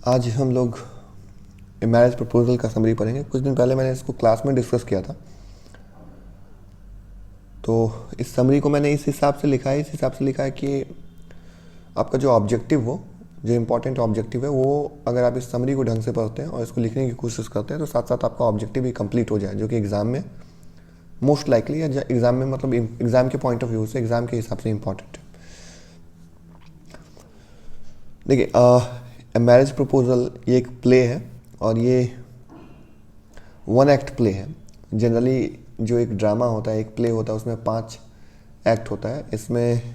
आज हम लोग मैरिज प्रपोजल का समरी पढ़ेंगे। कुछ दिन पहले मैंने इसको क्लास में डिस्कस किया था, तो इस समरी को मैंने इस हिसाब से लिखा है कि आपका जो ऑब्जेक्टिव हो, जो इम्पोर्टेंट ऑब्जेक्टिव है, वो अगर आप इस समरी को ढंग से पढ़ते हैं और इसको लिखने की कोशिश करते हैं तो साथ साथ आपका ऑब्जेक्टिव भी कंप्लीट हो जाए, जो कि एग्ज़ाम में मोस्ट लाइकली या एग्ज़ाम में मतलब एग्ज़ाम के पॉइंट ऑफ व्यू से, एग्ज़ाम के हिसाब से इम्पॉर्टेंट है। देखिए, मैरिज प्रपोजल ये एक प्ले है और ये वन एक्ट प्ले है। जनरली जो एक ड्रामा होता है, एक प्ले होता है, उसमें 5 एक्ट होता है, इसमें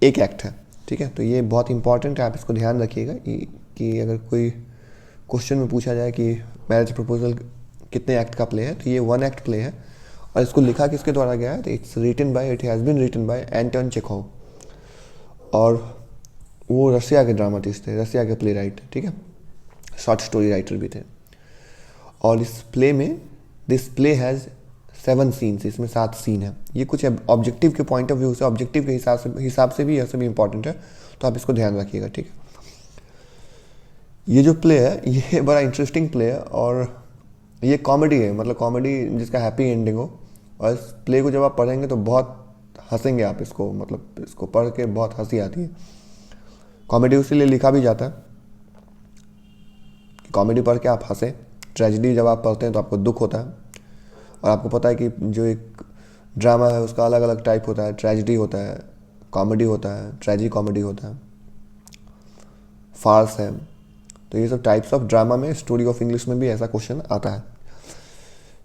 एक एक्ट है। ठीक है, तो ये बहुत इंपॉर्टेंट है, आप इसको ध्यान रखिएगा कि अगर कोई क्वेश्चन में पूछा जाए कि मैरिज प्रपोजल कितने एक्ट का प्ले है, तो ये वन एक्ट प्ले है। और इसको लिखा किसके द्वारा गया है, तो it has been written by Anton Chekhov, और वो रशिया के ड्रामाटिस्ट थे, रशिया के प्ले राइटर। ठीक है, शॉर्ट स्टोरी राइटर भी थे। और इस प्ले में दिस प्ले हैज़ 7 सीन्स, इसमें 7 सीन है। ये कुछ ऑब्जेक्टिव के पॉइंट ऑफ व्यू से, ऑब्जेक्टिव के हिसाब से भी ऐसे भी इंपॉर्टेंट है, तो आप इसको ध्यान रखिएगा। ठीक है, ये जो प्ले है ये बड़ा इंटरेस्टिंग प्ले है और ये कॉमेडी है, मतलब कॉमेडी जिसका हैप्पी एंडिंग हो। और इस प्ले को जब आप पढ़ेंगे तो बहुत हंसेंगे आप, इसको मतलब इसको पढ़ के बहुत हंसी आती है। कॉमेडी उसी लिए लिखा भी जाता है कि कॉमेडी पढ़ के आप हंसें। ट्रेजेडी जब आप पढ़ते हैं तो आपको दुख होता है, और आपको पता है कि जो एक ड्रामा है उसका अलग अलग टाइप होता है। ट्रेजेडी होता है, कॉमेडी होता है, ट्रेजी कॉमेडी होता है, फार्स है। तो ये सब टाइप्स ऑफ ड्रामा में स्टोरी ऑफ इंग्लिश में भी ऐसा क्वेश्चन आता है।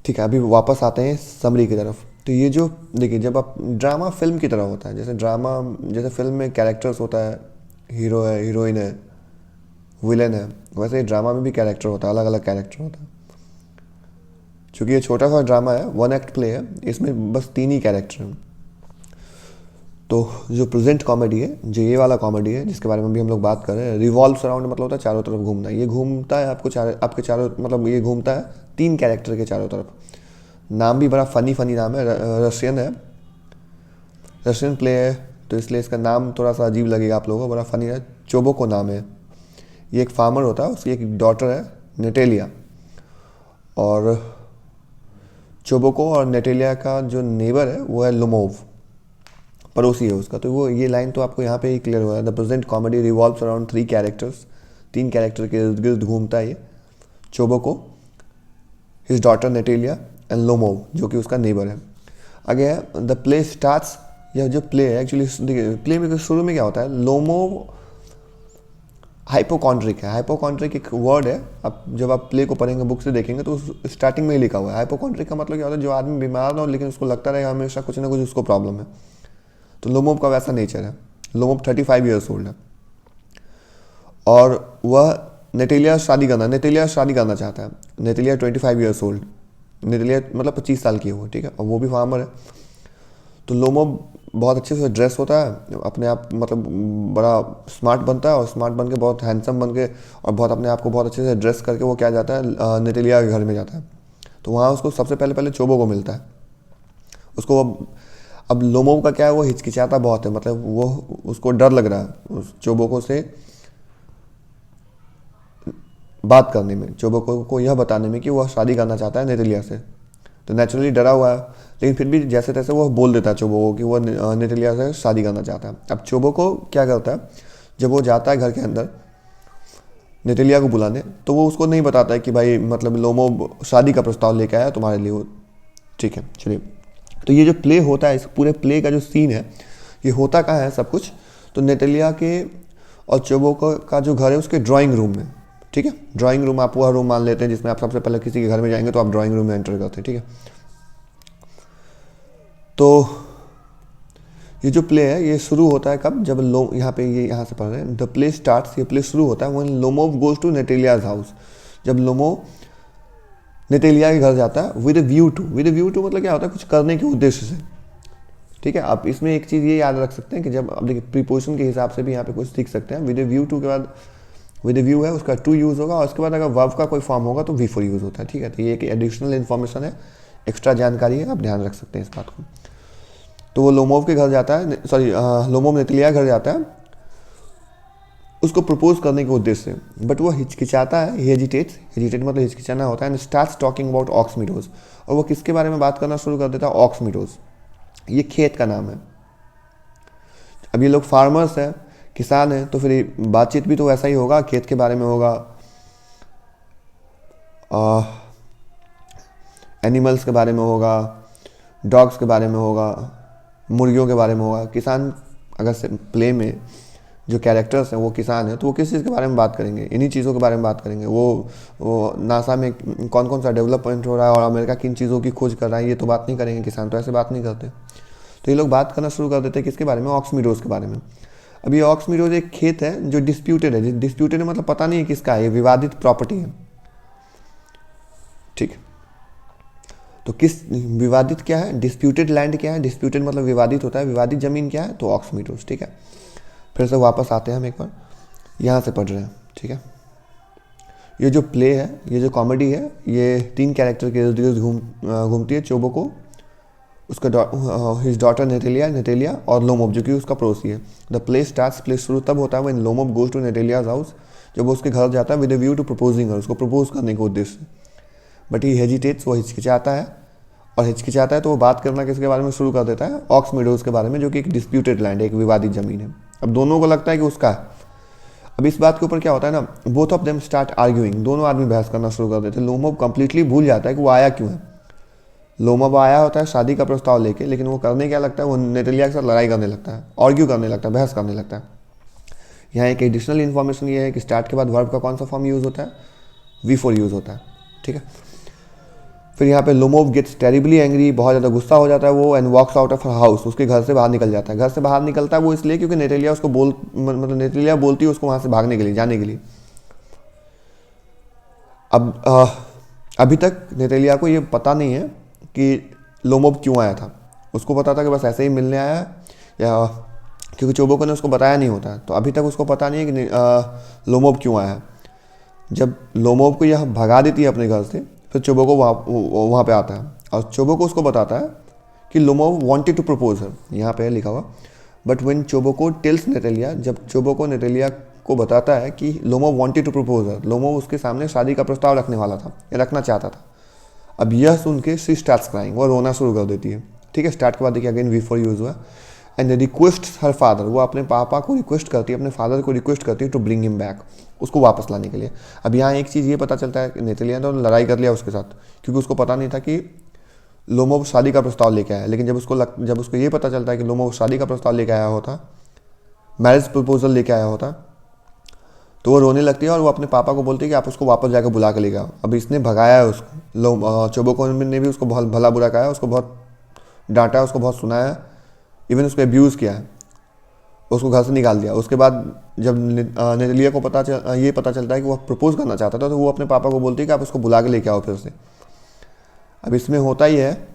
ठीक है, अभी वापस आते हैं समरी की तरफ। तो ये जो देखिए, जब आप ड्रामा फिल्म की तरह होता है, जैसे फिल्म में कैरेक्टर्स होता है, हीरो है, हीरोइन है, विलन है, वैसे ही ड्रामा में भी कैरेक्टर होता है, अलग अलग कैरेक्टर होता है। चूँकि ये छोटा सा ड्रामा है, वन एक्ट प्ले है, इसमें बस 3 ही कैरेक्टर हैं। तो जो प्रेजेंट कॉमेडी है, जो ये वाला कॉमेडी है जिसके बारे में भी हम लोग बात कर रहे हैं, रिवॉल्व्स अराउंड मतलब होता है चारों तरफ घूमना। ये घूमता है आपके चारों, मतलब ये घूमता है 3 कैरेक्टर के चारों तरफ। नाम भी बड़ा फनी नाम है, रशियन प्ले है, तो इसलिए इसका नाम थोड़ा सा अजीब लगेगा आप लोगों को, बड़ा फनी है। चोबोको नाम है। ये एक फार्मर होता है, उसकी एक डॉटर है नेटेलिया, और चोबोको और नेटेलिया का जो नेबर है वो है लोमोव, पड़ोसी है उसका। तो वो ये लाइन तो आपको यहाँ पे ही क्लियर हुआ है। The present comedy revolves around 3 characters, 3 character के इर्द गिर्द घूमता है ये। चोबोको, हिज डॉटर नेटेलिया, एंड लोमोव जो कि उसका नेबर है। आगे है द प्ले स्टार्ट्स। यह जो प्ले है एक्चुअली, देखिए प्ले में शुरू में क्या होता है, लोमोव हाइपोकॉन्ड्रिक है। हाइपोकॉन्ड्रिक एक वर्ड है, आप जब आप प्ले को पढ़ेंगे, बुक से देखेंगे तो स्टार्टिंग में ही लिखा हुआ है। हाइपोकॉन्ड्रिक का मतलब क्या होता है, जो आदमी बीमार ना हो लेकिन उसको लगता रहे हमेशा कुछ ना कुछ उसको प्रॉब्लम है। तो लोमोव का वैसा नेचर है। लोमोव 35 ईयर्स ओल्ड है और वह नेटेलिया शादी करना चाहता है। नेटेलिया 25 ईयर्स ओल्ड, नेटेलिया मतलब 25 साल की है वो। ठीक है, और वो भी फार्मर है। तो लोमोव बहुत अच्छे से ड्रेस होता है, अपने आप मतलब बड़ा स्मार्ट बनता है, और स्मार्ट बन के बहुत हैंडसम बन के और बहुत अपने आप को बहुत अच्छे से ड्रेस करके वो क्या जाता है, नेटेलिया के घर में जाता है। तो वहाँ उसको सबसे पहले चोबो को मिलता है। उसको अब लोमोव का क्या है, वो हिचकिचाता बहुत है, मतलब वो उसको डर लग रहा है उस चोबोको से बात करने में, चोबोको को यह बताने में कि वह शादी करना चाहता है नेटेलिया से। तो नेचुरली डरा हुआ है, लेकिन फिर भी जैसे तैसे वो बोल देता है चोबोको कि वह नेटेलिया से शादी करना चाहता है। अब चोबोको क्या करता है, जब वो जाता है घर के अंदर नेटेलिया को बुलाने, तो वो उसको नहीं बताता है कि भाई मतलब लोमोव शादी का प्रस्ताव लेके आया तुम्हारे लिए वो। ठीक है, चलिए। तो ये जो प्ले होता है, इस पूरे प्ले का जो सीन है, ये होता कहाँ है सब कुछ, तो नेटेलिया के और चोबोको का जो घर है उसके ड्राइंग रूम में। ठीक है, ड्राइंग रूम आप वह रूम मान लेते हैं जिसमें आप सबसे पहले किसी के घर में जाएंगे तो आप ड्राइंग रूम में एंटर करते हैं। ठीक है, तो ये जो प्ले है ये शुरू होता है कब, जब यहाँ से पढ़ रहे हैं, द प्ले स्टार्ट्स, ये प्ले शुरू होता है when Lomov goes to Natalia's house, जब लोमोव नेटेलिया के घर जाता है विद व्यू टू मतलब क्या होता है, कुछ करने के उद्देश्य से। ठीक है, आप इसमें एक चीज़ ये याद रख सकते हैं कि जब आप देखिए प्रीपोजिशन के हिसाब से भी यहाँ पे कुछ सीख सकते हैं। विद व्यू टू के बाद विद व्यू है, उसका टू यूज़ होगा, और उसके बाद अगर वर्ब का कोई फॉर्म होगा तो वी फॉर यूज़ होता है। ठीक है, तो ये एक एडिशनल इन्फॉर्मेशन है, एक्स्ट्रा जानकारी है, आप ध्यान रख सकते हैं इस बात को। तो वो लोमोव के घर जाता है, लोमोव नेटेलिया घर जाता है, उसको प्रपोज करने के उद्देश्य से, बट वो हिचकिचाता है, हेजिटेट मतलब हिचकिचाना होता है, and starts talking about ox meadows, और वो किसके बारे में बात करना शुरू कर देता है, ऑक्स मीडोज, ये खेत का नाम है। अब ये लोग फार्मर्स हैं, किसान हैं, तो फिर बातचीत भी तो वैसा ही होगा, खेत के बारे में होगा, एनिमल्स के बारे में होगा, डॉग्स के बारे में होगा, मुर्गियों के बारे में होगा। किसान अगर से प्ले में जो कैरेक्टर्स हैं वो किसान हैं, तो वो किस चीज़ के बारे में बात करेंगे, इन्हीं चीज़ों के बारे में बात करेंगे। वो नासा में कौन कौन सा डेवलपमेंट हो रहा है और अमेरिका किन चीज़ों की खोज कर रहा है, ये तो बात नहीं करेंगे। किसान तो ऐसे बात नहीं करते। तो ये लोग बात करना शुरू कर देते हैं किसके बारे में, ऑक्स मीडोज के बारे में। अब ये ऑक्स मीडोज एक खेत है जो डिस्प्यूटेड है। डिस्प्यूटेड मतलब पता नहीं है किसका है, ये विवादित प्रॉपर्टी है, ठीक। तो किस विवादित क्या है, डिस्प्यूटेड लैंड क्या है, डिस्प्यूटेड मतलब विवादित होता है, विवादित जमीन क्या है, तो ऑक्स मीडोज, ठीक है। फिर से वापस आते हैं हम एक बार, यहाँ से पढ़ रहे हैं, ठीक है। ये जो प्ले है, ये जो कॉमेडी है, ये 3 कैरेक्टर के इर्द गिर्द घूमती है। चोबोको, उसका हिज डॉटर नेटेलिया और लोमोब जो कि उसका पड़ोसी है। द प्ले स्टार्ट्स, प्ले शुरू तब होता है when Lomov goes to Natalia's house, जब वो उसके घर जाता है with a view to proposing her, उसको प्रपोज करने के उद्देश्य से। बट ही हेजिटेट्स, वो हिचकिचाता है, और हिचकिचाता है तो वो बात करना किसके बारे में शुरू कर देता है, ऑक्स मीडोज के बारे में, जो कि एक डिस्प्यूटेड लैंड है, एक विवादित जमीन है। अब दोनों को लगता है कि उसका है। अब इस बात के ऊपर क्या होता है ना, both of them start arguing, दोनों आदमी बहस करना शुरू कर देते हैं। लोमोब कंप्लीटली भूल जाता है कि वो आया क्यों है। लोमोब आया होता है शादी का प्रस्ताव लेके, लेकिन वो करने क्या लगता है, वो नेटेलिया के साथ लड़ाई करने लगता है, आर्ग्यू करने लगता है, बहस करने लगता है। यहाँ एक एडिशनल इन्फॉर्मेशन ये है कि स्टार्ट के बाद वर्ब का कौन सा फॉर्म यूज़ होता है, V4 यूज़ होता है, ठीक है। फिर यहाँ पे लोमोव गेट्स टेरिबली एंग्री, बहुत ज़्यादा गुस्सा हो जाता है वो, and walks out of her house, उसके घर से बाहर निकल जाता है। घर से बाहर निकलता है वो इसलिए क्योंकि नेटेलिया उसको मतलब नेटेलिया बोलती है उसको वहाँ से भागने के लिए, जाने के लिए। अब अभी तक नेटेलिया को ये पता नहीं है कि लोमोव क्यों आया था। उसको पता था कि बस ऐसे ही मिलने आया है, या क्योंकि चोबोको ने उसको बताया नहीं होता है, तो अभी तक उसको पता नहीं है कि लोमोव क्यों आया है। जब लोमोव को यह भगा देती है अपने घर से, फिर चोबोको वहाँ पे आता है, और चोबोको उसको बताता है कि Lomov wanted to propose her, यहाँ पे लिखा हुआ। But when Chubukov tells Natalia, जब चोबोको नेटेलिया को बताता है कि Lomov wanted to propose her, Lomov उसके सामने शादी का प्रस्ताव रखने वाला था, या रखना चाहता था। अब यह सुन के शी स्टार्ट्स क्राइंग, वो रोना शुरू कर देती है, ठीक है। स्टार्ट के बाद देखिए अगेन V4 यूज़ हुआ। एंड रिक्वेस्ट हर फादर, वो अपने पापा को रिक्वेस्ट करती है, अपने फादर को रिक्वेस्ट करती है टू ब्रिंग हिम बैक, उसको वापस लाने के लिए। अब यहाँ एक चीज़ ये पता चलता है कि नेटेलिया ने तो लड़ाई कर लिया उसके साथ, क्योंकि उसको पता नहीं था कि लोमोव शादी का प्रस्ताव लेके आया। लेकिन जब उसको ये पता चलता है कि लोमोव शादी का प्रस्ताव लेके आया होता, मैरिज प्रपोजल लेके आया होता, तो वो रोने लगती है, और वो अपने पापा को बोलती है कि आप उसको वापस जाकर बुला के ले आओ। अब इसने भगाया है उसको, चोबोको ने भी उसको बहुत भला बुरा कहा है, उसको बहुत डांटा है, उसको बहुत सुनाया, इवन उसको अब्यूज़ किया है, उसको घर से निकाल दिया। उसके बाद जब नेटेलिया को ये पता चलता है कि वो प्रपोज करना चाहता था, तो वो अपने पापा को बोलती है कि आप उसको बुला के लेके आओ फिर से। अब इसमें होता ही है,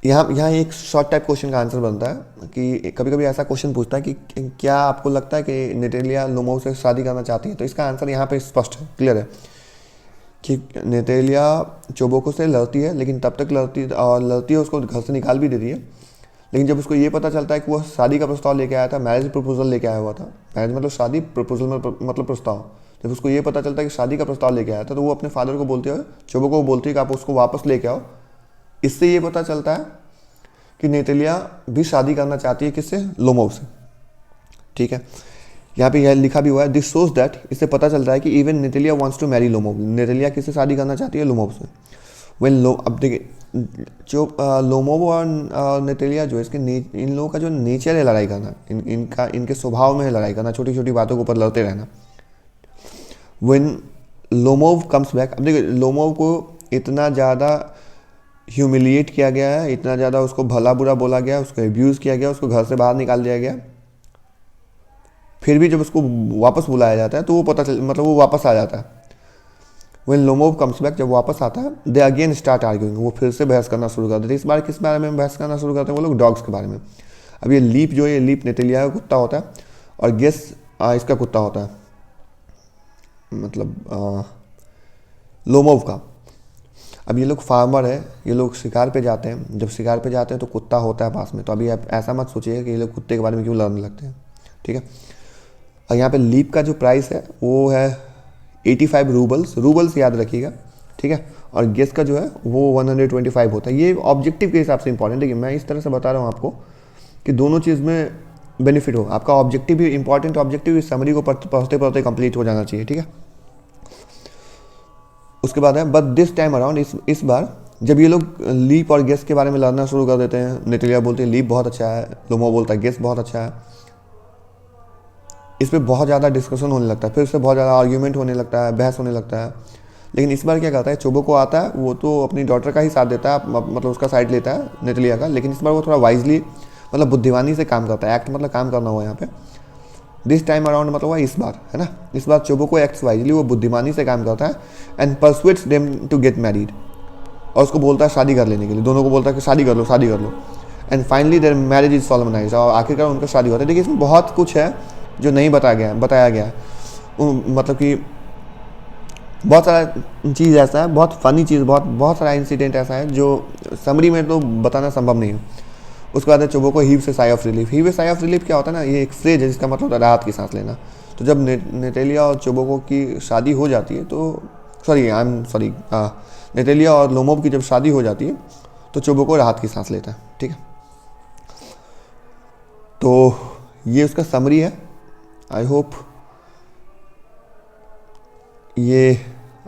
यहाँ एक शॉर्ट टाइप क्वेश्चन का आंसर बनता है कि कभी कभी ऐसा क्वेश्चन पूछता है कि क्या आपको लगता है कि नेटेलिया लोमोव से शादी करना चाहती है। तो इसका आंसर यहाँ पे स्पष्ट है, क्लियर है कि नेटेलिया चोबोको से लड़ती है, लेकिन तब तक लड़ती है, उसको घर से निकाल भी देती है। लेकिन जब उसको ये पता चलता है कि वो शादी का प्रस्ताव लेके आया था, मैरिज प्रपोजल लेके आया हुआ था, मैरिज मतलब शादी, प्रपोजल मतलब प्रस्ताव, जब उसको ये पता चलता है कि शादी का प्रस्ताव लेके आया था, तो वो अपने फादर को बोलते हैं, चोबोको को बोलती है कि आप उसको वापस लेके आओ। इससे ये पता चलता है कि नेटेलिया भी शादी करना चाहती है, किससे, लोमोव से, ठीक है। यहाँ पे यह लिखा भी हुआ है, दिस शोज दैट, इससे पता चलता है कि even Natalia wants to marry Lomov, Natalia किससे शादी करना चाहती है, लोमोव से। अब देखिए जो लोमोव और नेटेलिया जो इसके इन लोगों का जो नेचर है लड़ाई करना, इनके स्वभाव में है लड़ाई करना, छोटी छोटी बातों के ऊपर लड़ते रहना। व्हेन लोमोव कम्स बैक, अब देखिए लोमोव को इतना ज़्यादा ह्यूमिलिएट किया गया है, इतना ज़्यादा उसको भला बुरा बोला गया, उसको एब्यूज़ किया गया, उसको घर से बाहर निकाल दिया गया, फिर भी जब उसको वापस बुलाया जाता है तो वो मतलब वो वापस आ जाता है। व्हेन लोमोव कम्स बैक, जब वापस आता है, दे अगेन स्टार्ट आर्ग्यूइंग, वो फिर से बहस करना शुरू कर देते हैं। इस बार किस बारे में बहस करना शुरू करते हैं वो लोग, डॉग्स के बारे में। अब ये लीप जो है, ये लीप नेटेलिया का कुत्ता होता है, और गेस इसका कुत्ता होता है, मतलब लोमोव का। अब ये लोग फार्मर है, ये लोग शिकार पे जाते हैं, जब शिकार पे जाते हैं तो कुत्ता होता है पास में। तो अभी आप ऐसा मत सोचिए कि ये लोग कुत्ते के बारे में क्यों लड़ने लगते हैं, ठीक है। और यहाँ पे लीप का जो प्राइस है वो है 85 रूबल्स, रूबल्स याद रखिएगा, ठीक है। और गेस का जो है वो 125 होता है। ये ऑब्जेक्टिव के हिसाब से इंपॉर्टेंट है कि मैं इस तरह से बता रहा हूँ आपको कि दोनों चीज़ में बेनिफिट हो। आपका ऑब्जेक्टिव भी इंपॉर्टेंट, ऑब्जेक्टिव इस समरी को पढ़ते पढ़ते कंप्लीट हो जाना चाहिए, ठीक है। उसके बाद है बट दिस टाइम अराउंड, इस बार जब ये लोग लीप और गेस के बारे में लड़ना शुरू कर देते हैं, नेटेलिया बोलते हैं लीप बहुत अच्छा है, लोमो बोलता है गेस बहुत अच्छा है, इस पर बहुत ज़्यादा डिस्कशन होने लगता है, फिर उससे बहुत ज़्यादा आर्ग्यूमेंट होने लगता है, बहस होने लगता है। लेकिन इस बार क्या करता है, चोबो को आता है, वो तो अपनी डॉटर का ही साथ देता है, मतलब उसका साइड लेता है नेटेलिया का, लेकिन इस बार वो थोड़ा वाइजली मतलब बुद्धिमानी से काम करता है। एक्ट मतलब काम करना हुआ यहाँ पे। दिस टाइम अराउंड मतलब हुआ इस बार, है ना। इस बार चोबो को एक्ट्स वाइजली, वो बुद्धिमानी से काम करता है and persuades them to get married, और उसको बोलता है शादी कर लेने के लिए, दोनों को बोलता है कि शादी कर लो, शादी कर लो। And finally their marriage is solemnised, और आखिरकार उनका शादी होता है। देखिए इसमें बहुत कुछ है जो नहीं बताया गया है, मतलब कि बहुत सारा चीज़ ऐसा है, बहुत फ़नी चीज़, बहुत सारा इंसिडेंट ऐसा है जो समरी में तो बताना संभव नहीं है। उसके बाद है चोबो को हीव से sigh of relief. Heave sigh of relief क्या होता है ना, ये एक फ्रेज है जिसका मतलब होता है राहत की सांस लेना। तो जब नेटेलिया और चोबो की शादी हो जाती है तो नेटेलिया और लोमोव की जब शादी हो जाती है तो चोबो को राहत की सांस लेता है, ठीक है। तो ये उसका समरी है। आई होप ये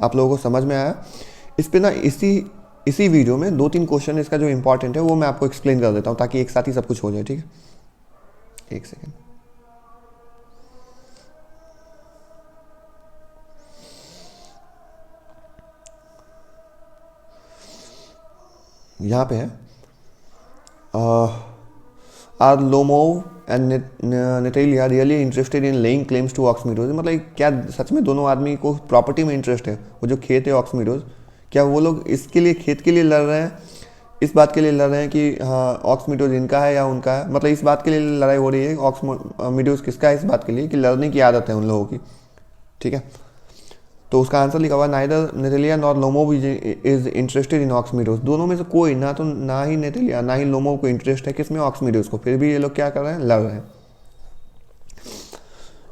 आप लोगों को समझ में आया। इस पे ना इसी वीडियो में 2-3 क्वेश्चन इसका जो इंपॉर्टेंट है वो मैं आपको एक्सप्लेन कर देता हूँ, ताकि एक साथ ही सब कुछ हो जाए, ठीक है। एक सेकेंड, यहाँ पे है are Lomov and Natalia really interested in laying claims to Ox Meadows. मतलब क्या सच में दोनों आदमी को प्रॉपर्टी में इंटरेस्ट है? वो जो खेत है ऑक्समीडोज, क्या वो लोग इसके लिए, खेत के लिए लड़ रहे हैं, इस बात के लिए लड़ रहे हैं कि हाँ ऑक्समीडोज इनका है या उनका है? मतलब इस बात के लिए लड़ाई हो रही है ऑक्समीडोज किसका है, इस बात के लिए कि लड़ने की आदत है उन लोगों की, ठीक है। तो उसका आंसर लिखा हुआ neither Natalia nor Lomov is interested in Ox Meadows. दोनों में से कोई ना ही नेटेलिया ना ही लोमोव को इंटरेस्ट है किसमें, ऑक्समीडोज को। फिर भी ये लोग क्या कर रहे हैं, लड़ रहे हैं।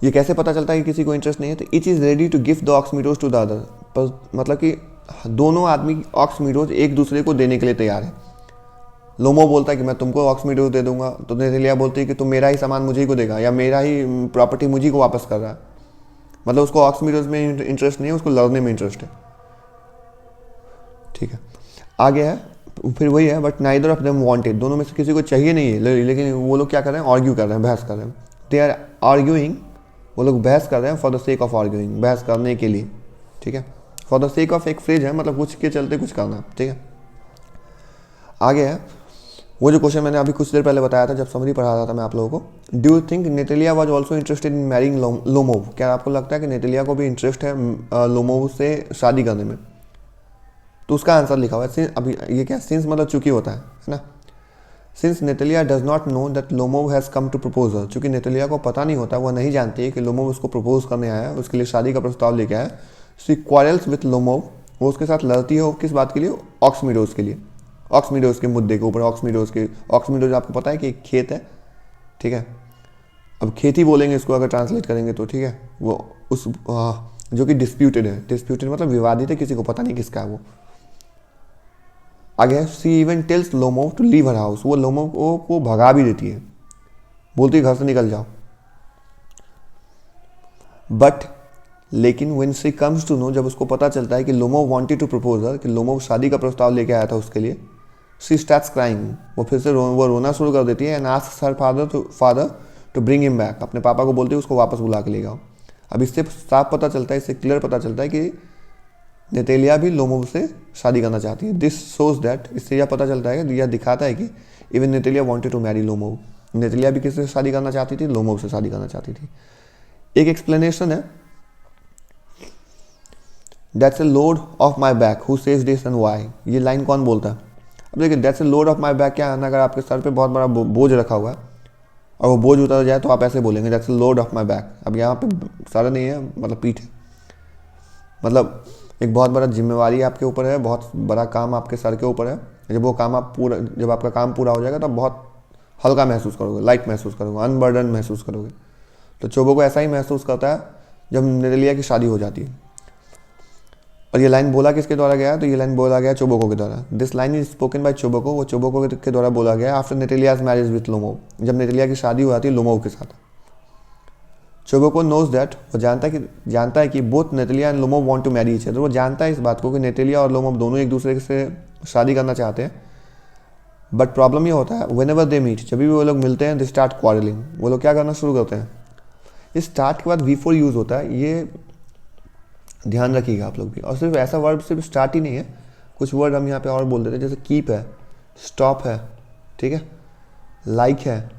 ये कैसे पता चलता है कि किसी को इंटरेस्ट नहीं है? तो each is ready to give the Ox Meadows to the other, पर मतलब कि दोनों आदमी ऑक्समीडोज एक दूसरे को देने के लिए तैयार है। लोमो बोलता है कि मैं तुमको ऑक्समीडोज दे दूंगा, तो नेटेलिया बोलती है कि तुम मेरा ही सामान मुझे ही को देगा, या मेरा ही प्रॉपर्टी मुझे को वापस कर रहा है। मतलब उसको ऑक्समीडोज में इंटरेस्ट नहीं है, उसको लड़ने में इंटरेस्ट है, ठीक है। आगे है फिर वही है, but neither of them wanted, दोनों में से किसी को चाहिए नहीं है, लेकिन वो लोग क्या कर रहे हैं, आर्ग्यू कर रहे हैं, बहस कर रहे हैं। दे आर आर्ग्यूइंग, वो लोग बहस कर रहे हैं for the sake of arguing, बहस करने के लिए, ठीक है। फॉर द सेक ऑफ एक फ्रेज है, मतलब कुछ के चलते कुछ करना, ठीक है। आगे है वो जो क्वेश्चन मैंने अभी कुछ देर पहले बताया था जब समरी पढ़ा रहा था मैं आप लोगों को। Do you think Natalia was also interested in marrying Lomov? क्या आपको लगता है कि नेटेलिया को भी इंटरेस्ट है लोमोव से शादी करने में? तो उसका आंसर लिखा हुआ है, अभी ये क्या, सिंस मतलब चूंकि होता है ना। Since Natalia does not know that Lomov has come to propose her, चूंकि नेटेलिया को पता नहीं होता, वह नहीं जानती है कि लोमोव उसको प्रपोज करने आया है, उसके लिए शादी का प्रस्ताव लेके आया। शी क्वारल्स विथ लोमोव, वो उसके साथ लड़ती है, वो किस बात के लिए, ऑक्समीडोज के लिए, ऑक्समीडोज के मुद्दे के ऊपर। ऑक्समीडोज आपको पता है कि एक खेत है, ठीक है। अब खेती बोलेंगे इसको अगर ट्रांसलेट करेंगे तो, ठीक है। वो उस जो कि डिस्प्यूटेड है, डिस्प्यूटेड मतलब विवादित है, किसी को पता नहीं किसका है वो। आगे she even tells Lomov to leave her house, वो लोमोव को भगा भी देती है, बोलती है घर से निकल जाओ। बट लेकिन when she comes to know, जब उसको पता चलता है कि Lomov wanted to propose her, कि लोमोव शादी का प्रस्ताव लेके आया था उसके लिए, शी स्टार्ट्स क्राइंग, वो फिर से वो रोना शुरू कर देती है। And asks her father to bring him back, अपने पापा को बोलती है उसको वापस बुला के ले जाओ। अब इससे साफ पता चलता है, इससे क्लियर पता चलता है कि नेटेलिया भी लोमोव से शादी करना चाहती है। दिस शोज दैट, इससे यह पता चलता है कि यह दिखाता है कि even Natalia wanted to marry Lomov, Natalia भी किससे शादी करना चाहती थी, लोमोव से शादी करना चाहती थी। एक एक्सप्लेनेशन है, that's a load off my back who says this and why, ये लाइन कौन बोलता है? अब देखिए that's a load off my back क्या है ना, अगर आपके सर पे बहुत बड़ा बोझ रखा हुआ है और वो बोझ उतर जाए तो आप ऐसे बोलेंगे that's a load off my back. अब यहाँ पे सर नहीं है, मतलब पीठ है, मतलब एक बहुत बड़ा जिम्मेवारी आपके ऊपर है, बहुत बड़ा काम आपके सर के ऊपर है। जब आपका काम पूरा हो जाएगा तब बहुत हल्का महसूस करोगे, लाइट महसूस करोगे, अनबर्डन महसूस करोगे। तो चोबो को ऐसा ही महसूस करता है जब नेटेलिया की शादी हो जाती है। और ये लाइन बोला किसके द्वारा गया है? तो ये लाइन बोला गया चोबोको के द्वारा। This line is spoken by Chubukov, वो चोबोको के द्वारा बोला गया after Natalia's marriage with Lomov, जब नेटेलिया की शादी हो जाती है लोमोव के साथ। चोबोको नोज दैट, वो जानता है कि both Natalia and Lomov want to marry each other, वो जानता है इस बात को कि नेटेलिया और लोमोव दोनों एक दूसरे से शादी करना चाहते हैं। बट प्रॉब्लम ये होता है वेन एवर दे मीट, जब भी वो लोग मिलते हैं दे स्टार्ट क्वारलिंग, वो लोग क्या करना शुरू करते हैं। इस स्टार्ट के बाद V4 यूज़ होता है, ये ध्यान रखिएगा आप लोग भी। और सिर्फ ऐसा वर्ड सिर्फ स्टार्ट ही नहीं है, कुछ वर्ड हम यहाँ पे और बोल देते हैं, जैसे कीप है, स्टॉप है, ठीक है, लाइक है,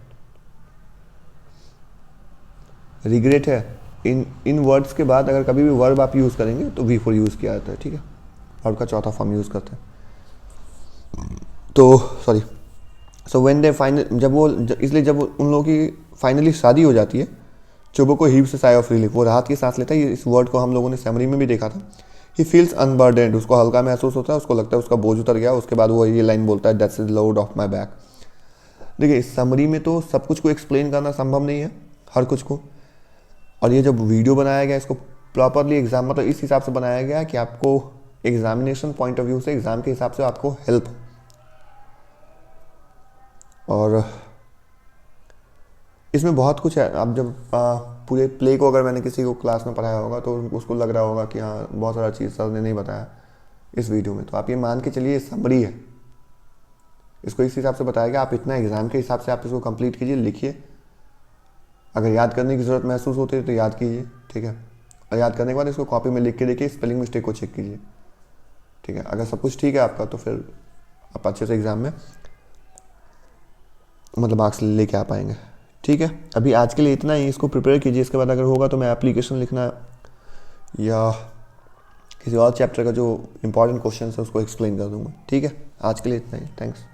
रिग्रेट है। इन वर्ड्स के बाद अगर कभी भी वर्ब आप यूज़ करेंगे तो V4 यूज़ किया जाता है, ठीक है। वर्ब का चौथा फॉर्म यूज़ करते हैं। तो sorry, so when they final, इसलिए जब उन लोगों की फाइनली शादी हो जाती है, Chubukov heaves a sigh of relief, वो राहत की सांस लेता है। इस वर्ड को हम लोगों ने समरी में भी देखा था। ही फील्स अनबर्डेंड, उसको हल्का महसूस होता है, उसको लगता है उसका बोझ उतर गया। उसके बाद वो ये लाइन बोलता है that's the load off my back. देखिए समरी में तो सब कुछ को एक्सप्लेन करना संभव नहीं है, हर कुछ को। और ये जब वीडियो बनाया गया इसको प्रॉपरली एग्जाम मतलब इस हिसाब से बनाया गया कि आपको एग्जामिनेशन पॉइंट ऑफ व्यू से, एग्जाम के हिसाब से आपको हेल्प। और इसमें बहुत कुछ है। आप जब पूरे प्ले को अगर मैंने किसी को क्लास में पढ़ाया होगा तो उसको लग रहा होगा कि हाँ बहुत सारा चीज़ सर ने नहीं बताया इस वीडियो में, तो आप ये मान के चलिए समरी है, इसको इस हिसाब से बताया गया। आप इतना एग्जाम के हिसाब से आप इसको कंप्लीट कीजिए, लिखिए। अगर याद करने की ज़रूरत महसूस होती है तो याद कीजिए, ठीक है। और याद करने के बाद इसको कॉपी में लिख के देखिए, स्पेलिंग मिस्टेक को चेक कीजिए, ठीक है। अगर सब कुछ ठीक है आपका तो फिर आप अच्छे से एग्ज़ाम में मतलब मार्क्स लेके आ पाएंगे, ठीक है। अभी आज के लिए इतना ही, इसको प्रिपेयर कीजिए। इसके बाद अगर होगा तो मैं एप्लीकेशन लिखना या किसी और चैप्टर का जो इंपॉर्टेंट क्वेश्चन है उसको एक्सप्लेन कर दूंगा, ठीक है। आज के लिए इतना ही, थैंक्स।